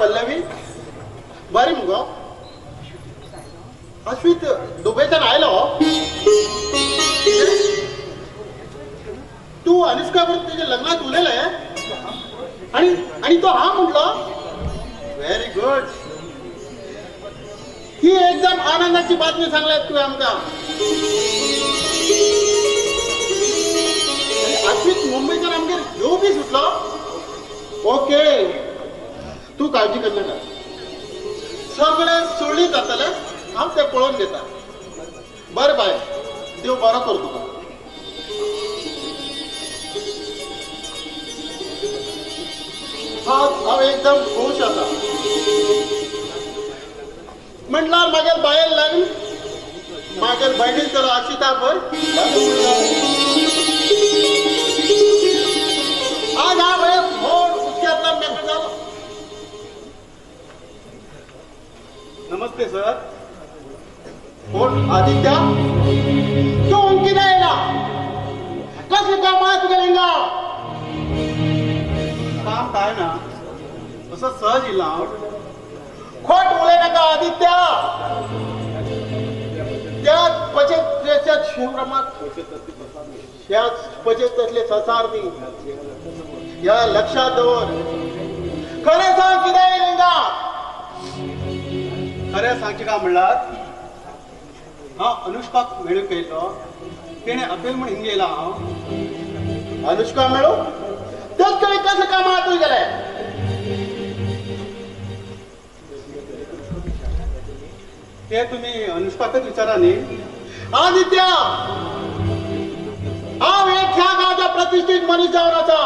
पल्लवी बरी मुगो अश्वित दुबईच्यान आयलो तू अनुष्का बरोबर तुझ्या लग्नात उलयले आणि तो हा म्हटलो व्हेरी गुड ही एकदम आनंदाची बातमी सांगल्यात तू आमकां अश्वित मुंबईच्यान आमगेर येऊ बी सुटलो ओके तू काळजी कर नाका सगळें सुरळीत जातलें हांव तें पळोवन घेता बरें बाय देव बरो कर तुका हांव एकदम खुश आसा म्हटल्यार मागेर बायल लग्न मागेर भयणीचो आशिता पळय आज हा वेळ मोड उचक्यातला मेकअप झाला नमस्ते सर कोण आदित्य तू उनकी नाही ना कसं काम आहे तुझ्या लिंगा काम काय ना असं सहज इला खोट बोले नका आदित्य त्याच बचत शिवप्रमात त्याच बचतले संसारनी या लक्षात दवर खरें सांग कितें लिंगा खरें सांगचे का म्हणलात हांव अनुष्काक मेळूंक येयलो तेणे अपेल म्हण हिंग येयला हांव अनुष्का मेळू तेच कडेन कसलें काम आहा तुवें गेलें ते तुम्ही अनुष्काकच विचारा न्ही आदित्य हांव एक ह्या गांवच्या प्रतिश्ठीत मनीस जावन आसा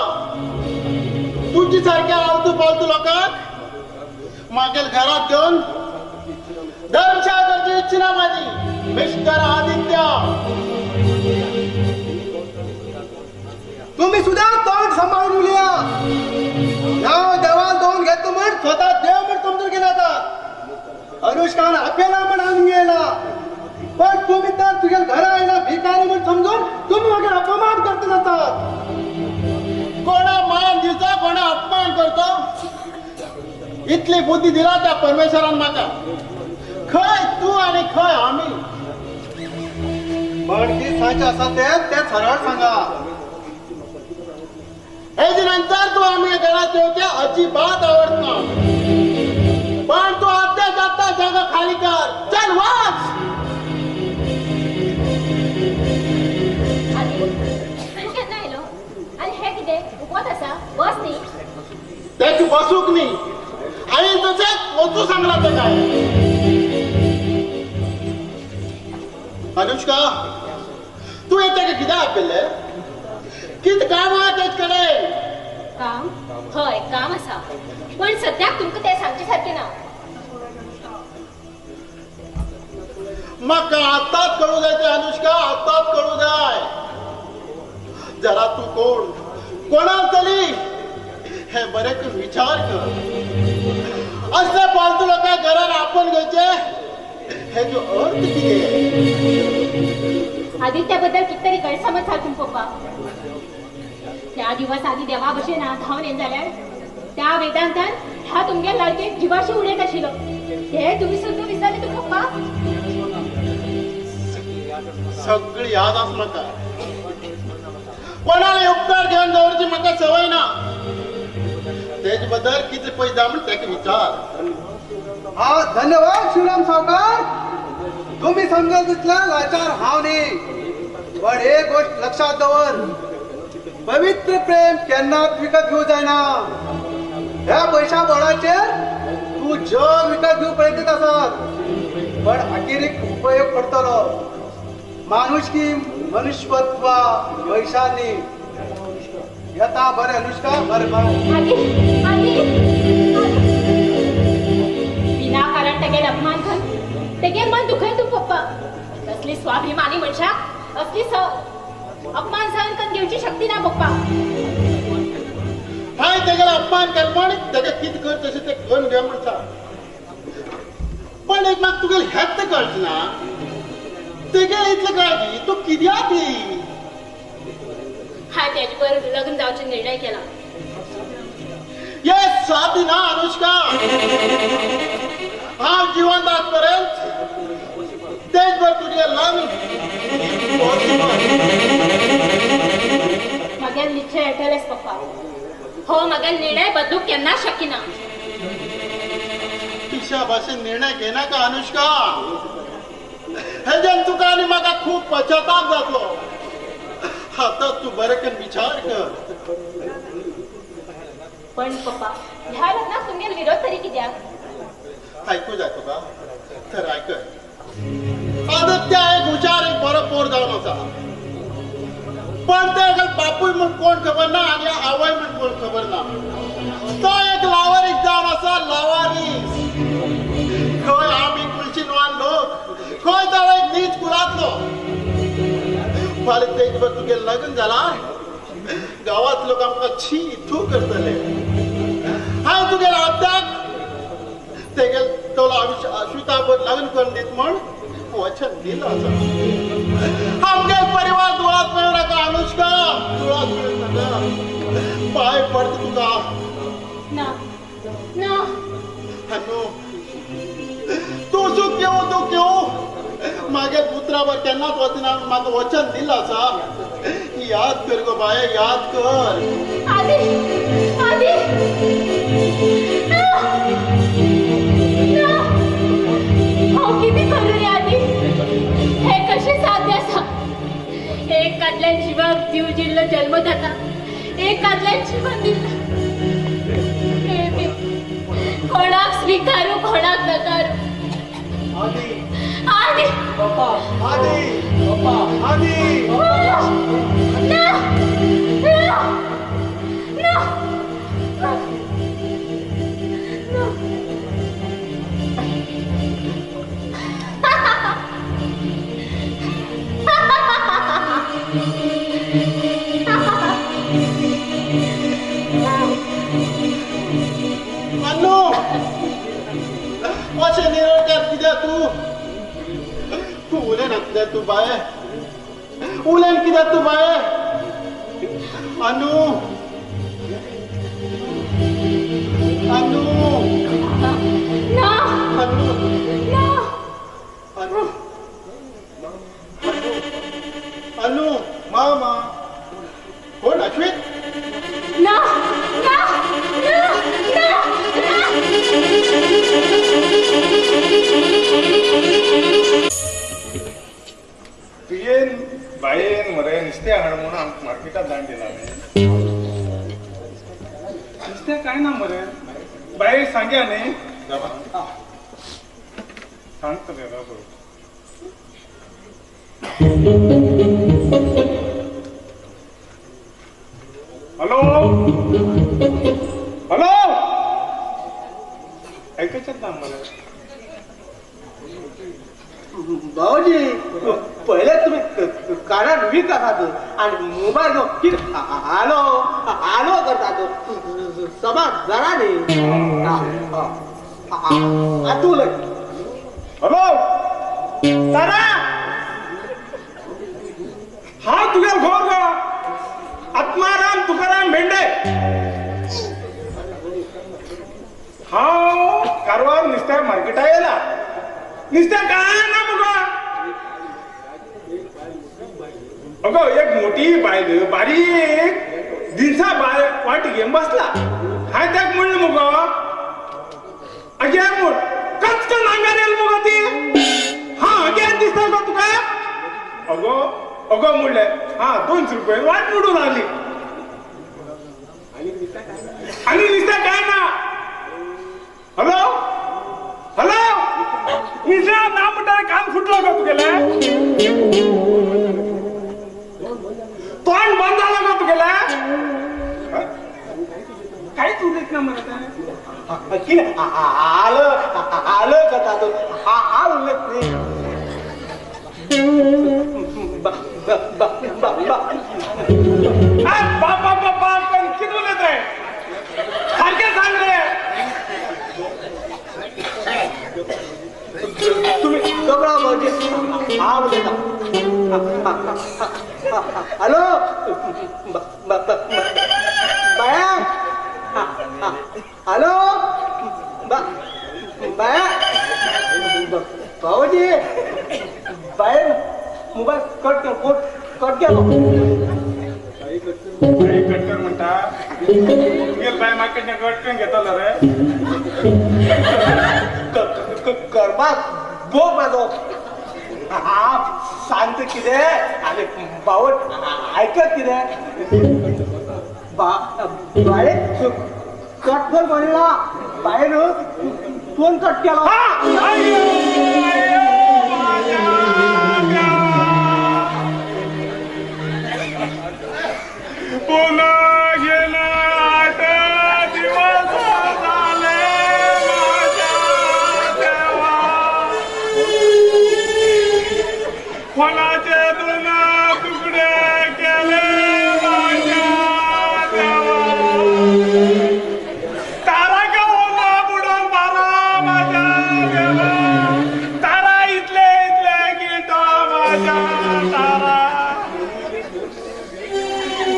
तुमची सारख्या आलतू पालतू लोकांक मागेल घरात घेवन धर्मशाळ करची इच्छिना माझी मिस्टर आदित्य तुम्ही सुद्धा तोंड सांभाळून उलया ह्या देवान दोन घेतो म्हण स्वतः देव म्हण समजून गेला अनुष्कान आपल्याला म्हण आणून गेला पण तुम्ही तर तुझ्या घरा आयला भिकारी म्हण समजून तुम्ही वगैरे अपमान करत जातात कोणा मान दिता कोणा अपमान करतो इतली बुद्धी दिला त्या परमेश्वरान म्हाका खंय तू आणि खंय आम्ही पण की सायचे आसा ते सरळ सांगा हेजे नंतर तू आम्ही घरात येवच्या अजिबात आवडना पण तू आत्या जाता जागा खाली कर चल वाच केन्ना आयलो आनी हे कितें उपवास आसा बस न्ही त्याची बसूक न्ही आई तशेंच वचू सांगला ते काय अनुष्का तू येते का कितें आपयल्ले कित काम आहा तेच कडेन काम हय काम आसा पण सद्याक तुमकां तें सांगचे सारकें ना म्हाका आतांच कळू जाय ते अनुष्का आतांच कळू जाय जरा तू कोणा तरी हे बरे करून विचार कर असले फालतू लोकां घरान आपण घ्यायचे हेजो अर्थ कितें आदित्या बद्दल कितरी गैरसमज जाला तुम पप्पा त्या दिवस आधी देवा भशेन धांवन येन जाल्यार त्या वेदांतान ह्या तुमगे लडकेक जिवाशी उडयत आशिल्लो ते तुम्ही सुद्दां विसरले तू पप्पा सगळी याद आस म्हाका कोणाले उपकार घेवन दवरची म्हाका संवय ना तेज बद्दल कितें पयस जा म्हण तेका विचार हा धन्यवाद शिवराम सावकार तुम्ही समजत दिसला लाचार हाव न्ही पण एक गोष्ट लक्षात दवर पवित्र प्रेम केन्नाच विकत घेऊ जायना ह्या पैशा बळाचेर तू जग विकत घेऊ पळयत आसात पण अखेरीक उपयोग पडतलो माणुसकी मनुष्यत्व पैशांनी येता बरें अनुष्का बरें विनाकारण तेगेर अपमान कर तेगेर मन दुखय तू पप्पा असली स्वाभिमानी मनशाक असली अपमान सहन करून घेवची शक्ती ना पप्पा हाय तेगेला अपमान कर पण तेगे कित कर तशें ते करून घे म्हणटा पण एक म्हाका तुगेलें हेत कळच ना तेगे इतलें काळजी तू कित्याक ती हाय तेजे बरोबर लग्न जावचे निर्णय केला येस साथ ना अनुष्का हा जिवंत आजपर्यंत देशभर तुझे लग्न मगेल निश्चय ऐकलेस पप्पा हो मगेल निर्णय बदलू केन्ना शकिना तिशा भाषेत निर्णय घेना का अनुष्का हे जन तुका आणि म्हाका खूप पश्चाताप जातलो आता तू बरेकन विचार कर पण पप्पा ह्या लग्नाक तुमगेल विरोध तरी कित्याक ऐकू जाय तुका तर ऐक आदित्य एक हुशार एक बरो पोर जावन आसा पण ते बापूय म्हण कोण खबर ना आणि आवय म्हण कोण खबर ना तो एक लावारीक जावन आसा लावारीक खंय आमी कुलचिनवान लोक खंय जावं एक नीच कुळांतलो फाल्यां तेजभर तुगे लग्न जालां गावात लोक आमकां छी थू करतले हांव तुगेल्या आत्याक तेगेल तोला आश्विताबर लग्न करून दित म्हण वचन दिलं आसा आमगे परिवार दुळात मिळू नाका अनुष्का दुळात मिळू नाका पाय पडत तुका ना ना हन्नू तू सुख घेऊ दुःख घेऊ मागे पुत्रावर केन्नाच वचना म्हाका वचन दिलं आसा याद कर गो बाये याद कर आधी आधी हांव कितें करूं रे आधी हे कशें साध्य आसा एक कातल्यान जिवाक जीव जिल्लो जल्म जाता एक कातल्यान जीवन दिल्लो हे देव कोणाक स्विकारू कोणाक नकारू आधी आधी बापा आधी बापा आधी ना ना ना हन्नू अशें निरळटात कित्याक तू उलयना कित्याक तू बाये उलयन कित्याक तू बाये अनु अनु ना अनु ना अनु अनु मामा कोण अश्वित ना ना ना तुयेन बायेन मरे नुस्तें हाड म्हणून आमकां मार्केटात धाड दिला नुस्तें काय ना मरे बायेक सांगया न्ही सांगता रे राबो हॅलो हॅलो ऐकायच्यात ना मरे भाऊजी पहिले तुम्ही कानात वीक आहात आणि मोबाईल घेऊन किती आलो आलो करतात समाज जरा नाही आतुल हॅलो तारा हा तुझ्या घोर ग आत्माराम तुकाराम भेंडे हांव कारवार नुस्त्या मार्केटा येयला नुस्त्या काय ना मुगा अगो एक मोठी बायल बारीक दिसा वाटी घेऊन बसला हाय त्याक म्हणलं मुगो अगे म्हण कचकन आंगार येल मुगो ती हा अगे दिसता का तुका अगो अगो म्हणले हा 200 रुपये वाट मोडून आली आणि दिसता काय ना हॅलो हॅलो निशा ना म्हणटा कान फुटलो का तुगेले तोंड बंद झालं का तुगेले काहीच उदेत ना मला किती आलं आलं करतात हा उल्लेख नाही बाबा बाबा पण किती बोलत आहे सारखे सांग रे तुम्ही घबरा भाऊजी हा बोलता हॅलो बाया हॅलो बाया भाऊजी बाहेर मोबाईल कट केलो कटकर म्हणता गेल बाय मार्केटने कटकन घेतला रे करपाक बोक माझो हा सांगता कितें आनी बावट आयकत कितें बाहेर कट कर म्हणला बाहेर फोन कट केला पुन्हा गेला 8 दिवस झाले माझ्या देवा फणाचे 2 तुकडे केले माझ्या देवा तारा का ओला बुडून मारा माझ्या देवा तारा इथले गिटा माझ्या तारा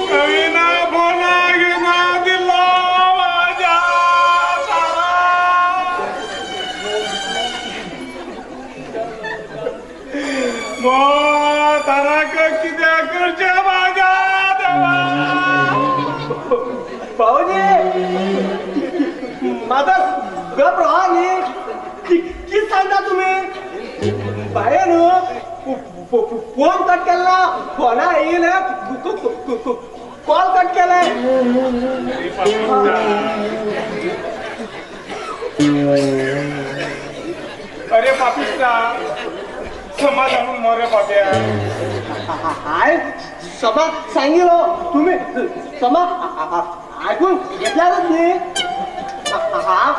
कवीना बोला गिना दिला माझ्या तारा मो तारा किती करचे माझ्या देवा भाऊजी माझा गप राहा नी किती सांगता तुम्ही बाहेर फोन कट केला फोना येईल कॉल कट केलाय अरे पापिस्ता समाज आणून मोरे पाप्या हाय सभा सांगितलो तुम्ही सभा ऐकून घेतल्यारच नाही हा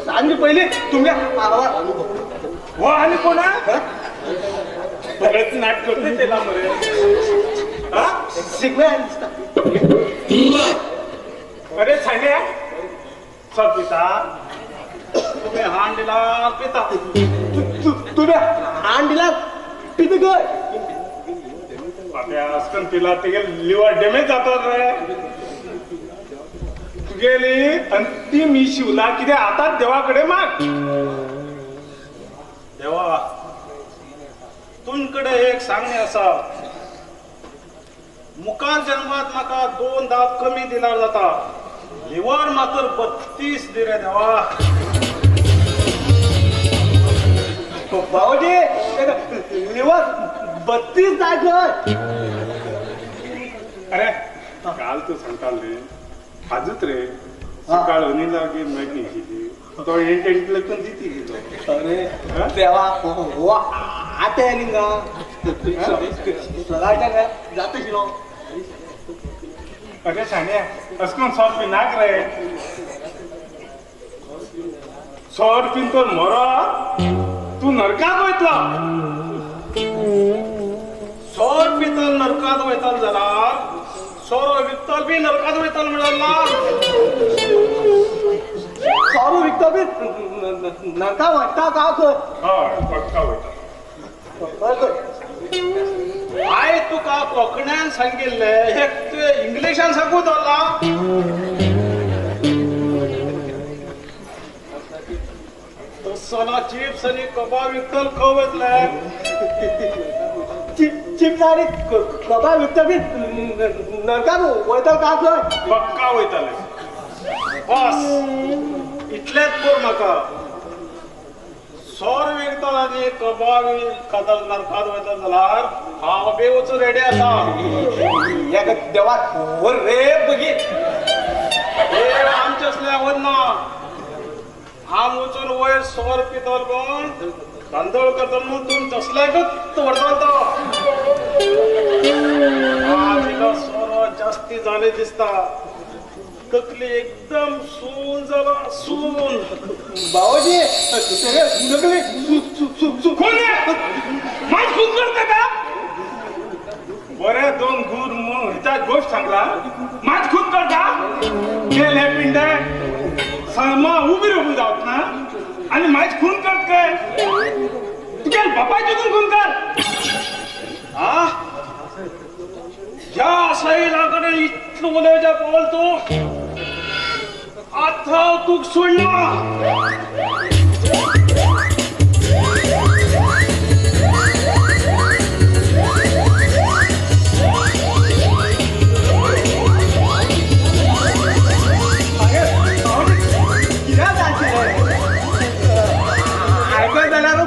सांगली पहिले तुमच्या हो आणि कोणा बरेच नाट करते त्याला मरे शिकवे अरे सांगे सब पिता तुम्ही हांडीला पिता तुम्ही हांडीला पिते गय पाप्या असकन पिला ते लिव्हर डॅमेज जातात रे तू गेली आणि ती मी शिवला किती आता देवाकडे माग देवा तुमकडे एक सांगणे असा मुखार जन्मात माका 2 दात कमी दिला जाता लिव्हर मात्र 32 दिले देवा भाऊजी लिव्हर 32 जायचं अरे काल तू सांगताल रे आजच रे सकाळ अनिला की माहिती केली तो एंटले पण दिती गेलो अरे देवा हो आता लिंगा सगळ्या जात शिलो अरे सांगे असकन सॉट बी नाक रे सॉट पिन तो मरा तू नरकात वयतला सोर पितल नरकात वयताल जाल्यार सोरो विकतल बी नरकात वयताल म्हणाला सारू विकतो बी नका वाटता का हय पक्का वयता हाय तुका कोंकण्यान सांगिल्ले हे तुवें इंग्लिशान सांगू दवरला तसला चिप्स आणि कबाब विकतल खंय वयतले चिप जारी कबा विकतो बी नरका वयता का पक्का वयतले बस इतलेच कर म्हाका सोर विकतल आनी कबाब खातल नरकात वयतल जाल्यार हांव बी वचून रेडी आसा या देवा वर रे बघी देव आमचे असले वरना हांव वचून वयर सोर पितल पण तांदूळ करतल म्हणून तुम तसल्याकच व्हरतल तो तिका सोरो जास्ती जाले दिसता तकली एकदम सून जाला सून भाऊजी कोण माझ खून करते का बरे 2 गुर ह्याचा गोष्ट सांगला माझ खून करता गेल हे पिंडे समा उभी राहून जावत ना आणि माझ खून करत काय तुझ्या बापाची खून कर हा या साईलाकडे इतलं बोलायच्या पावल तू आता तू सोडणार ऐकाय जाणार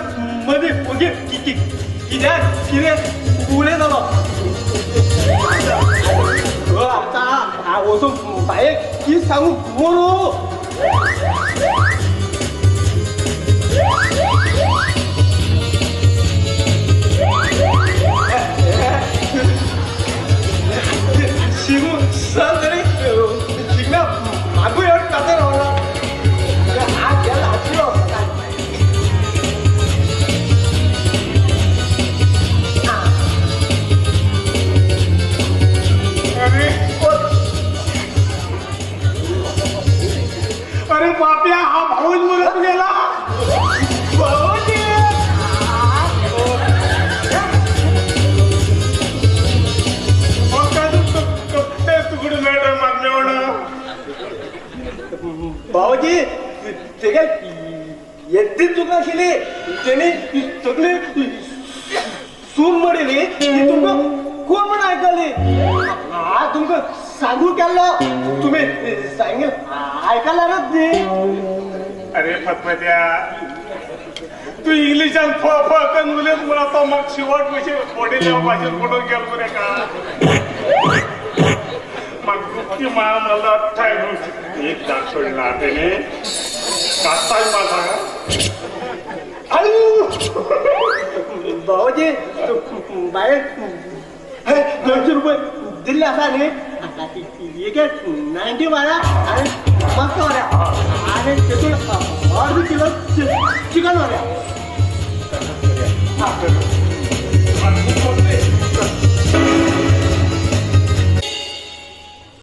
मध्ये ओके कित्याक कितें उलय जालो आता हांव वचून बायेक कितें सांगू मरू शिगू सर तरी शिगना मागू एवढं कसं राहणार हात घ्यायला हातलो अरे बाप्या हा भाऊच मरत गेला भाऊजी कपडे तुकडे मॅडम मागणे भाऊजी ते काय येते चूक नाशिल्ली तेणी सगळी सून म्हणली ती तुमकां कोण म्हण आयकली हा तुमकां सांगू केल्लो तुम्ही सांगेल आयकलाच न्ही अरे फतफत्या तू इंग्लिशान फ करून उलयत म्हणून आता म्हाका शेवट कशी बॉडीच्या भाशेन पडून गेलो मरे का म्हाका दुखी मार मला अठ्ठाय एक दाग सोडला तेणे कास्ताय माझा भाऊजी बाहेर 200 रुपये दिले असा न्ही एक 90 मारा आणि मस्त वाऱ्या आणि तेतून अर्ध किलो चिकन वाऱ्या